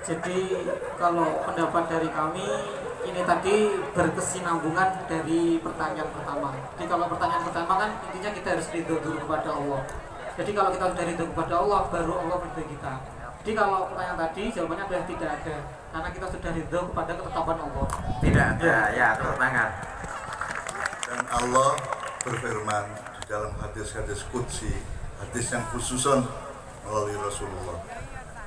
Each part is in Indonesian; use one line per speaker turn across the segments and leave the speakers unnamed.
Jadi kalau pendapat dari kami ini tadi berkesinambungan dari pertanyaan pertama. Jadi kalau pertanyaan pertama kan intinya kita harus ridho dulu kepada Allah. Jadi kalau kita sudah ridho kepada Allah, baru Allah ridho kita. Jadi kalau pertanyaan tadi jawabannya adalah tidak ada, karena kita sudah ridho kepada ketetapan Allah.
Tidak ada, ya tepuk tangan.
Dan Allah berfirman di dalam hadis-hadis qudsi, hadis yang khususon melalui Rasulullah.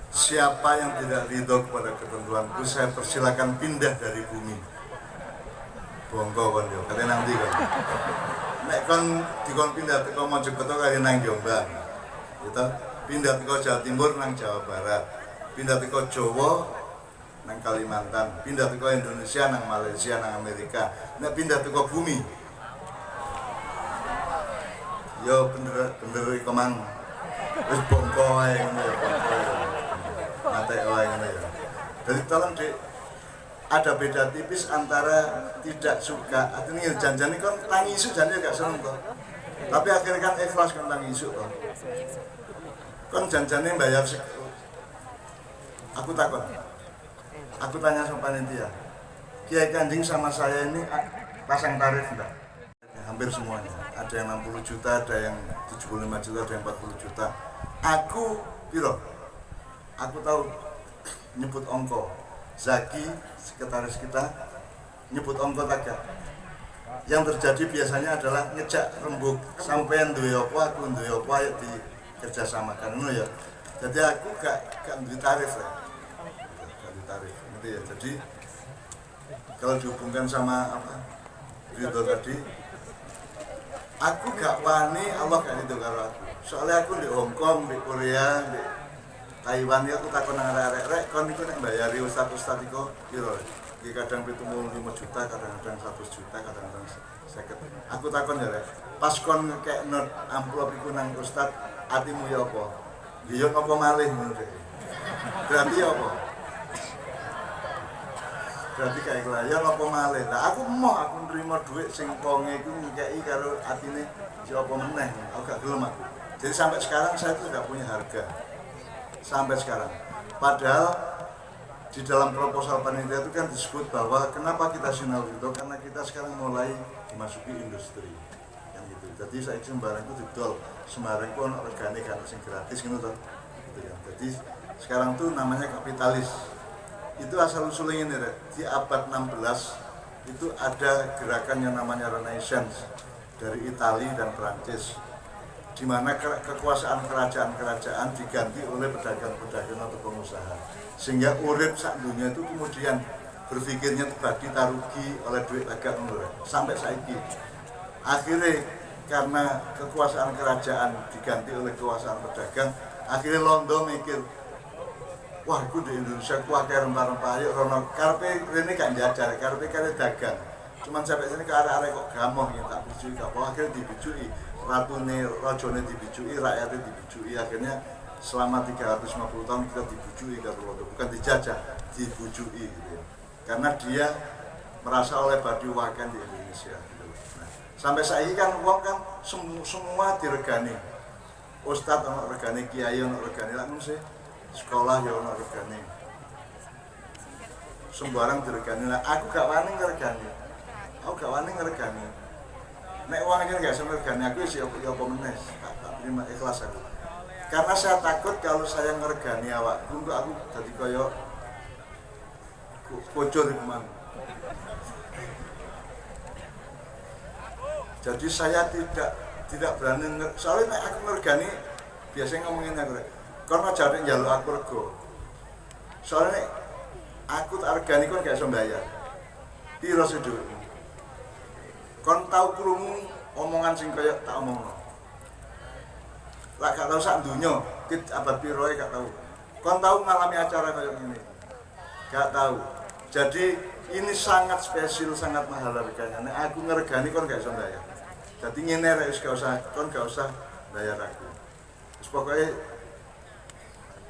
Siapa yang tidak ridho kepada ketentuanku, saya persilakan pindah dari bumi. Bongko kon yo, kalian nanti kan. Nek kon dikon pindah teko Mojokerto kalian nang Jombang. Gitu. Pindah teko Jawa Timur nang Jawa Barat. Pindah teko Jawa nang Kalimantan. Pindah teko Indonesia nang Malaysia nang Amerika. Nek pindah teko bumi. Yo bener iku mang. Wis bongko ae ngono ya, bongko. Mate wae ngono ya. Jadi tolong Dik, ada beda tipis antara tidak suka, artinya janjane kan tangi isu janjane gak seneng toh. Tapi akhirnya kan ikhlas kan tangi isu toh. Kan janjane bayar aku takut. Aku tanya sama panitia. Kiai Kanjeng sama saya ini pasang tarif enggak? Hampir semuanya. Ada yang 60 juta, ada yang 75 juta, ada yang 40 juta. Aku piro? Aku tahu nyebut ongko. Zaki, sekretaris kita, nyebut ongko tagak. Yang terjadi biasanya adalah ngejak rembuk sampean duwe apa, aku duwe apa, ayo dikerjasamakan ngono ya. Jadi aku gak duwe tarif ya. Gak duwe tarif. Gitu ya. Jadi kalau dihubungkan sama apa? Ridho tadi, aku gak wani, Allah gak ridho karo aku. Soalnya aku di Hong Kong, di Korea, di Taiwan ya aku takon nang arek-arek kon iku nek mbayari ustaz-ustaz iku piro? Iki kadang 75 juta, kadang-kadang 100 juta, kadang-kadang 50. Aku takon ya rek. Pas kon ngekek not amplop iku nang ustaz, atimu ya apa? Ya apa malih ngono rek. Berarti ya apa? Berarti kayak ya apa malih. Lah aku aku nrimo dhuwit sing ponge iku ngekeki karo atine ya apa meneh. Aku gak gelem aku. Jadi sampai sekarang saya itu tidak punya harga. Sampai sekarang. Padahal di dalam proposal panitia itu kan disebut bahwa kenapa kita sinau itu karena kita sekarang mulai memasuki industri kan gitu. Jadi saya sembarang itu didol sembarang itu ono regane kan sing gratis gitu toh. Gitu ya. Jadi sekarang tuh namanya kapitalis. Itu asal usulnya ini di abad 16 itu ada gerakan yang namanya Renaissance dari Italia dan Prancis, di mana kekuasaan kerajaan-kerajaan diganti oleh pedagang-pedagang atau pengusaha, sehingga urip sak dunia itu kemudian berpikirnya bagi tarugi oleh duit agak murah sampai saiki. Akhirnya karena kekuasaan kerajaan diganti oleh kekuasaan pedagang, akhirnya Londo mikir, wah aku di Indonesia ku akeh rempah-rempah ayo rono karpe rene gak jajar, karpe kare dagang. Cuman sampai sini ke arah-arah kok gamoh ya tak bijui gak apa akhirnya dibijui. Ratune rajone dibijui, rakyatnya dibijui, akhirnya selama 350 tahun kita dibujui kata Londo, bukan dijajah, dibujui gitu ya. Karena dia merasa oleh badi wakan di Indonesia gitu. Nah, sampai saiki kan uang kan semua diregani. Ustadz ono regane, kiai ono regane, langsung sih sekolah ya ono regane. Sembarang diregani lah. Aku gak wani ngregani. Aku gak wani ngregani. Nek uang ini gak sama regani aku sih ya apa meneh. Tak terima ikhlas aku. Karena saya takut kalau saya ngeregani awakku, aku jadi kaya bocor iman. Jadi saya tidak berani soalnya nek aku ngeregani biasanya ngomongin aku karena jadi njaluk aku rego. Soalnya aku tak regani kon gak iso mbayar. Piro sih dhuwitmu? Kon tau krungu omongan sing kaya tak omongno. Lah gak tau sak donya, kit abad piroe gak tau. Kon tau ngalami acara kaya ngene. Gak tau. Jadi ini sangat spesial, sangat mahal harganya. Nek aku ngeregani kon gak iso mbayar. Jadi ngene rek wis gak usah, kon gak usah bayar aku. Wis pokoke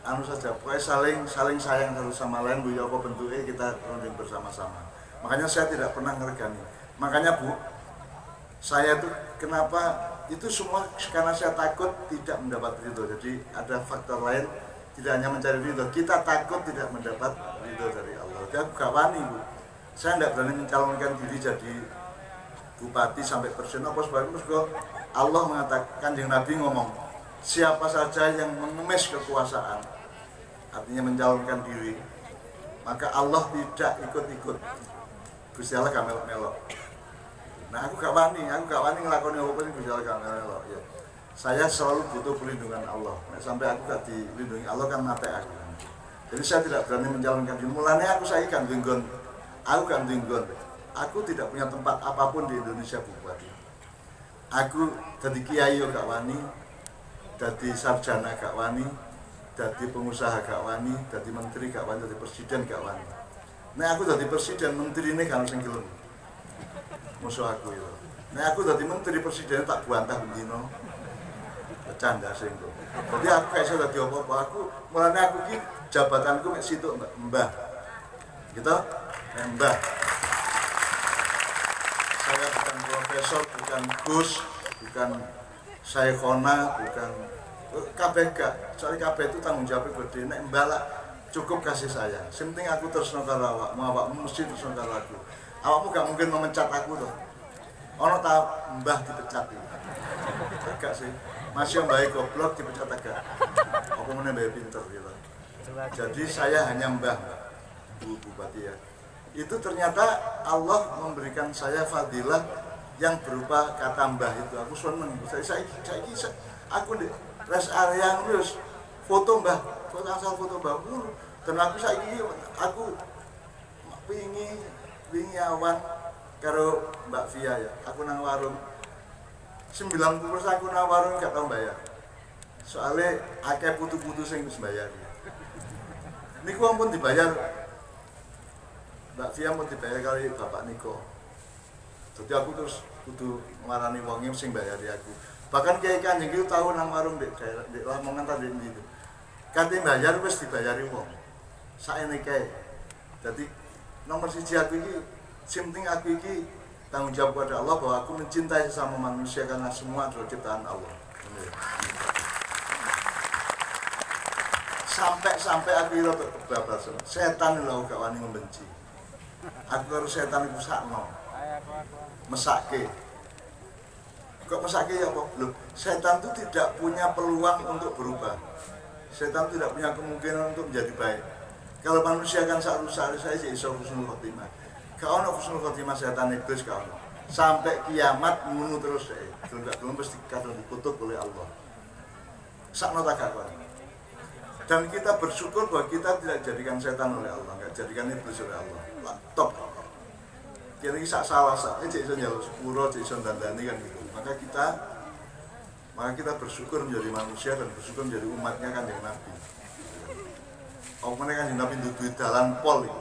anu saja, pokoknya saling sayang satu sama lain, Bu, ya apa bentuknya kita runding bersama-sama. Makanya saya tidak pernah ngeregani. Makanya Bu, saya tuh kenapa itu semua karena saya takut tidak mendapat ridho. Jadi ada faktor lain tidak hanya mencari ridho, kita takut tidak mendapat ridho dari Allah. Jadi aku gak wani, Bu. Saya tidak berani mencalonkan diri jadi bupati sampai presiden apa sebagainya. Allah mengatakan, yang Nabi ngomong, siapa saja yang mengemis kekuasaan, artinya mencalonkan diri, maka Allah tidak ikut-ikut. Gusti Allah gak melok-melok. Nah aku gak wani ngelakoni apa sih Gusti Allah gak melok. Ya. Saya selalu butuh perlindungan Allah. Nah, sampai aku gak dilindungi Allah kan mati aku. Jadi saya tidak berani mencalonkan diri. Mulanya aku saya kan tinggon. Aku kan tinggon. Aku tidak punya tempat apapun di Indonesia bupati. Aku jadi kiai gak wani, jadi sarjana gak wani, jadi pengusaha gak wani, jadi menteri gak wani, jadi presiden gak wani. Nah aku jadi presiden, menteri ini kan sing gelem. Musuh aku itu. Nah aku jadi menteri presiden tak buantah bendino. Bercanda sing itu. Jadi aku kayak saya jadi apa-apa. Aku mulanya aku ki jabatanku mek situ Mbah. Gitu? Mbah. Saya bukan profesor, bukan Gus, bukan Syekhona, bukan KPK. Soalnya KPK itu tanggung jawab gede. Nek Mbah lah cukup kasih saya. Yang penting aku terus nongkar awakmu, awakmu mesti terus nongkar aku. Awakmu gak mungkin memecat aku tuh. Ono tak Mbah dipecat itu. Agak sih. Masih yang baik goblok dipecat agak. Aku mau nambah pinter gitu. Jadi saya hanya Mbah, Bu Bupati ya. Itu ternyata Allah memberikan saya fadilah yang berupa kata Mbah itu. Aku seneng. Aku di rest area terus foto Mbah, foto asal foto Mbah. Dan aku wingi awan karo Mbak Via ya. Aku nang warung 90% aku nang warung gak tau bayar. Soalnya akeh putu-putu sing wis bayar. Niku ampun dibayar. Mbak Via mau dibayar kali Bapak Niko. Jadi aku terus kudu ngarani wonge sing bayari aku. Bahkan Kiai Kanjeng itu tahu nang warung di daerah di Lamongan tadi itu. Kate bayar wis dibayari wong. Saene kae. Jadi nomor siji aku iki sing penting aku iki tanggung jawab kepada Allah bahwa aku mencintai sesama manusia karena semua adalah ciptaan Allah. Sampai aku itu kebablasan. Setan lho gak wani membenci. Aku harus setan iku sakno. Mesake. Kok mesake ya apa? Loh, setan itu tidak punya peluang untuk berubah. Setan tidak punya kemungkinan untuk menjadi baik. Kalau manusia kan saya sih iso husnul khotimah. Kalau ono husnul khotimah setan iblis kalau sampai kiamat ngono terus kalau enggak belum pasti kadang dikutuk oleh Allah. Sakno tak kakon. Dan kita bersyukur bahwa kita tidak jadikan setan oleh Allah, enggak jadikan iblis oleh Allah. Top. Kira-kira salah cek iso nyaluk sepuro, cek iso dandani kan gitu. Maka kita bersyukur menjadi manusia dan bersyukur menjadi umatnya kan yang Nabi. Mereka kan Nabi duit dalan pol itu.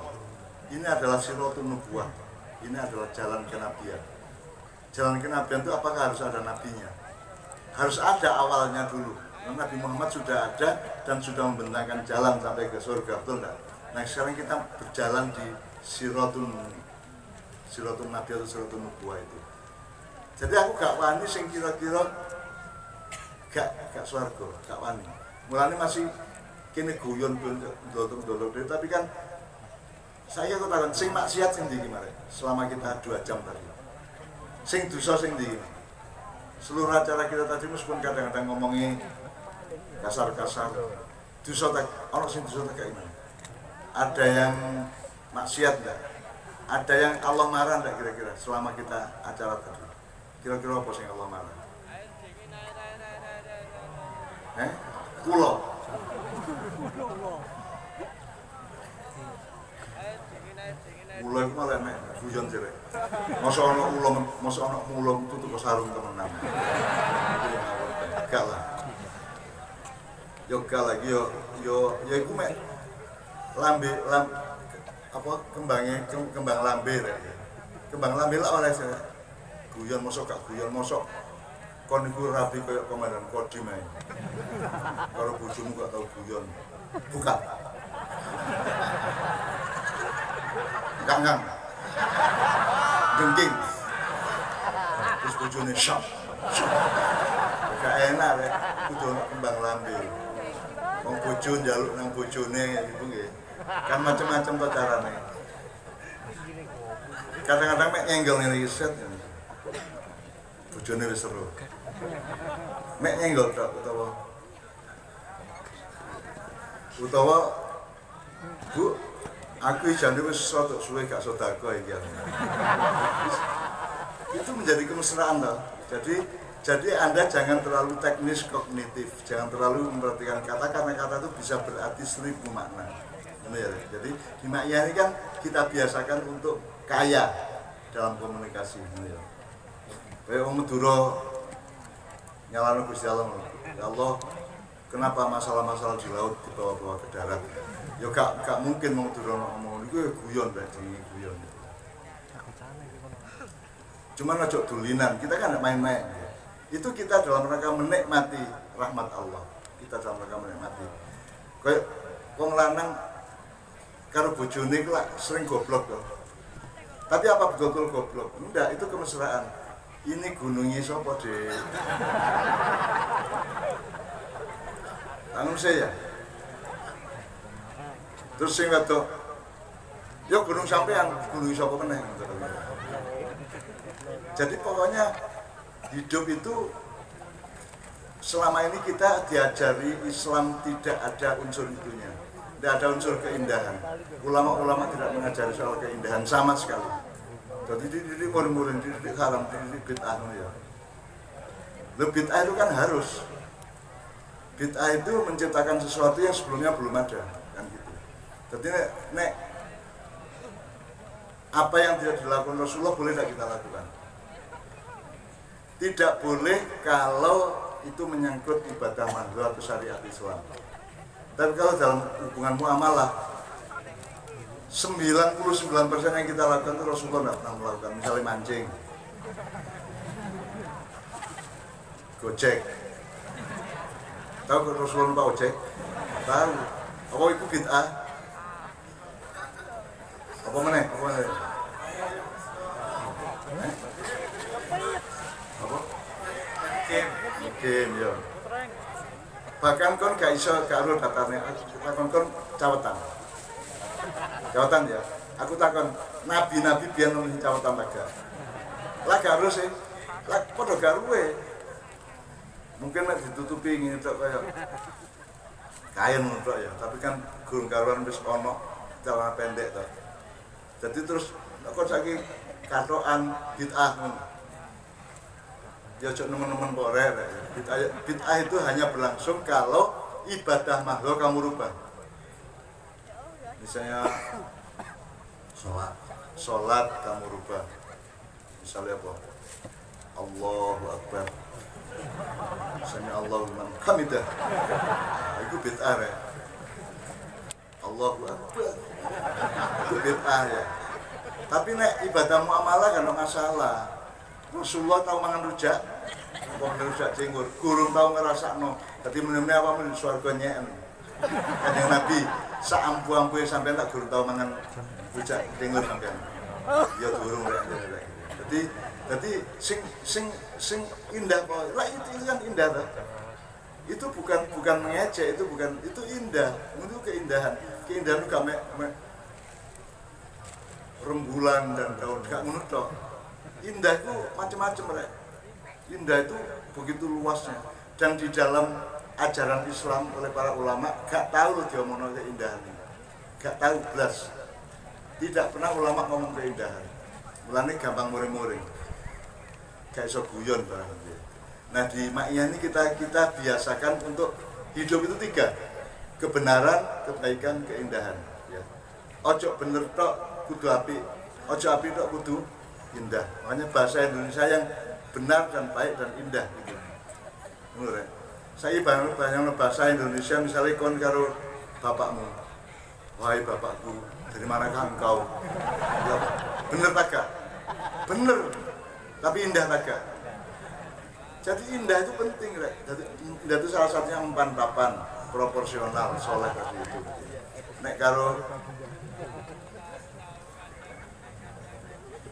Ini adalah sirotun nubuwah. Ini adalah jalan kenabian. Jalan kenabian itu apakah harus ada nabinya? Harus ada awalnya dulu. Nabi Muhammad sudah ada dan sudah membentangkan jalan sampai ke surga, betul enggak? Nah sekarang kita berjalan di sirotun nabi atau sirotun nubuwah itu. Jadi aku gak wani sing kira-kira gak swarga, gak wani. Mulane masih kene guyon dolok tapi kan saya katakan sing maksiat sing ndi kemarin selama kita 2 jam tadi. Sing dosa sing ndi. Seluruh acara kita tadi meskipun kadang-kadang ngomongin kasar-kasar. Dosa tak ono sing dosa tak gimana? Ada yang maksiat enggak? Ada yang Allah marah enggak kira-kira selama kita acara tadi? Kira-kira apa sing Allah marah? Kulo. Kulo iku malah nek guyon jere. Mosok ana ulo tutup sarung temenan. Gak lah. Yo gak lagi yo iku mek kembang lambe rek. Kembang lambe lah oleh saya. Guyon mosok gak guyon mosok kon iku rapi koyo komandan Kodim ae. Karo bojomu gak tau guyon. Bukan. Gang. Dengking. Terus bojone syok. Gak enak rek, kudu kembang lambe. Wong bojo njaluk nang bojone iku nggih. Kan macam-macam to carane. Kadang-kadang mek nyenggol ngene iki set. Bojone wis seru. Mek nyenggol tok utawa Bu, aku jane wis rodok suwe gak sedekah iki. Itu menjadi kemesraan toh. Jadi Anda jangan terlalu teknis kognitif, jangan terlalu memperhatikan kata karena kata itu bisa berarti 1000 makna. Ya? Jadi di makna ini kan kita biasakan untuk kaya dalam komunikasi. Ya? Kayak Om Madura nyalano Gusti Allah. Ya Allah, kenapa masalah-masalah di laut dibawa-bawa ke darat? Ya gak mungkin Om Madura ngomong iku guyon ta jenenge guyon. Cuman aja dulinan, kita kan main-main. Ya. Itu kita dalam rangka menikmati rahmat Allah. Kita dalam rangka menikmati. Kayak wong lanang karo bojone ku sering goblok to. Tapi apa betul goblok? Enggak, itu kemesraan. Ini gunungnya sapa, Dek? Anu saya. Terus sing wedok, yo gunung sampean, gunung sapa meneh. Jadi pokoknya hidup itu selama ini kita diajari Islam tidak ada unsur itunya, tidak ada unsur keindahan. Ulama-ulama tidak mengajari soal keindahan sama sekali. Jadi dididik murid-murid, dididik haram, dididik bid'ah ya. Bid'ah itu kan harus. Bid'ah itu menciptakan sesuatu yang sebelumnya belum ada, kan gitu. Jadi nek apa yang tidak dilakukan Rasulullah boleh tidak kita lakukan? Tidak boleh kalau itu menyangkut ibadah mandul atau syariat Islam. Tapi kalau dalam hubungan muamalah 99% yang kita lakukan itu Rasulullah tidak pernah melakukan. Misalnya mancing, gojek. Tahu Rasulullah numpak ojek? Tahu. Apa itu bid'ah? Apa meneh? Game ya. Bahkan kon gak iso karo datane, kon cawetan. Cawetan ya. Aku takon nabi-nabi biyen nulis cawetan laga. Lah gak harus sih. Lah padha garuwe. Mungkin nek ditutupi ngene tok kaya kain tok ya, tapi kan gurung karuan wis ana celana pendek to. Jadi terus kok saiki katokan bid'ah ngono. Ya cok nemen-nemen kok rek. Bid'ah itu hanya berlangsung kalau ibadah makhluk kamu rubah. Misalnya sholat kamu rubah. Misalnya apa? Allahu Akbar. Misalnya Allahu liman hamidah. Nah, itu bid'ah ya. Allahu Akbar. Itu bid'ah ya. Tapi nek ibadah muamalah kan nggak masalah. Rasulullah tahu mangan rujak, mangan rujak jenggur, gurung tahu ngerasakno. Dadi meneh-meneh apa men swarga nyeken. Kanjeng Nabi sak ampu-ampuhe sampean tak gurung tahu mangan rujak jenggur sampean. Ya durung rek. Jadi sing indah kok. Lah itu kan indah toh. Itu bukan mengejek, itu indah. Itu keindahan. Keindahan itu gak mek rembulan dan daun gak ngono tok. Indah itu macam-macam rek. Indah itu begitu luasnya dan di dalam ajaran Islam oleh para ulama gak tahu loh dia ngomong keindahan ini. Gak tahu belas. Tidak pernah ulama ngomong keindahan. Mulane gampang muring-muring. Gak iso guyon barang. Nah di maknya ini kita biasakan untuk hidup itu 3. Kebenaran, kebaikan, keindahan ya. Ojo bener tok kudu apik. Ojo apik tok kudu indah. Makanya bahasa Indonesia yang benar dan baik dan indah gitu. Menurut saya banyak bahasa Indonesia misalnya kon karo bapakmu. Wahai bapakku, dari manakah engkau? Ya, bener tak gak? Bener. Tapi indah tak gak? Jadi indah itu penting, Rek. Jadi indah itu salah satunya empan-papan, proporsional, soleh tadi itu. Nek karo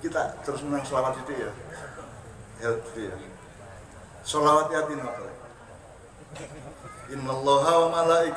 kita terus menang selawat itu ya, healthy ya. Selawat yatin apa? Innallaha wa malaikatahu